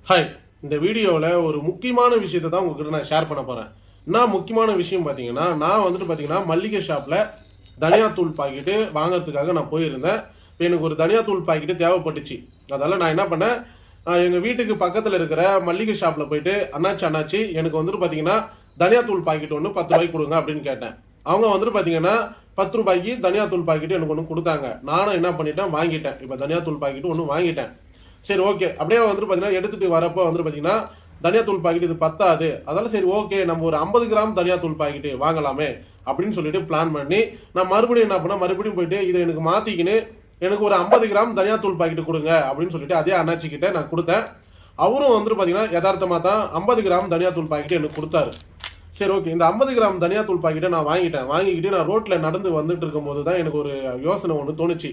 Hi, இந்த வீடியோவில் ஒரு முக்கியமான விஷயத்தை தான் உங்ககிட்ட நான் ஷேர் பண்ண போகிறேன். என்ன முக்கியமான விஷயம் பார்த்தீங்கன்னா, நான் வந்துட்டு பார்த்தீங்கன்னா மல்லிகை ஷாப்பில் தனியாத்தூள் பாக்கெட்டு வாங்குறதுக்காக நான் போயிருந்தேன். இப்போ எனக்கு ஒரு தனியாத்தூள் பாக்கெட்டு தேவைப்பட்டுச்சு. அதனால் நான் என்ன பண்ணேன், எங்கள் வீட்டுக்கு பக்கத்தில் இருக்கிற மல்லிகை ஷாப்பில் போயிட்டு அண்ணாச்சி எனக்கு வந்துட்டு பார்த்தீங்கன்னா தனியாத்தூள் பாக்கெட் ஒன்று 10 ரூபாய்க்கு கொடுங்க அப்படின்னு கேட்டேன். அவங்க வந்துட்டு பார்த்தீங்கன்னா 10 ரூபாய்க்கு தனியாத்தூள் பாக்கெட்டு எனக்கு ஒன்று கொடுத்தாங்க. நானும் என்ன பண்ணிட்டேன், வாங்கிட்டேன். இப்போ தனியாத்தூள் பாக்கெட்டு ஒன்று வாங்கிட்டேன். சரி, ஓகே. அப்படியே வந்துட்டு பார்த்தீங்கன்னா எடுத்துகிட்டு வரப்போ வந்துட்டு பார்த்தீங்கன்னா தனியாத்தூள் பாக்கெட் இது பத்தாது. அதனால சரி, ஓகே, நம்ம ஒரு 50 கிராம் தனியாத்தூள் பாக்கெட்டு வாங்கலாமே அப்படின்னு சொல்லிட்டு பிளான் பண்ணி நான் மறுபடியும் என்ன பண்ணேன், மறுபடியும் போயிட்டு இதை எனக்கு மாற்றிக்கின்னு எனக்கு ஒரு 50 கிராம் தனியாத்தூள் பாக்கெட்டு கொடுங்க அப்படின்னு சொல்லிட்டு அதே அண்ணாச்சிக்கிட்ட நான் கொடுத்தேன். அவரும் வந்துட்டு பார்த்தீங்கன்னா யதார்த்தமாக தான் 50 கிராம் தனியாத்தூள் பாக்கெட்டு எனக்கு கொடுத்தாரு. சரி, ஓகே. இந்த 50 கிராம் தனியாத்தூள் பாக்கெட்டை நான் வாங்கிக்கிட்டு நான் ரோட்டில் நடந்து வந்துட்டு இருக்கும்போது தான் எனக்கு ஒரு யோசனை ஒன்று தோணுச்சு.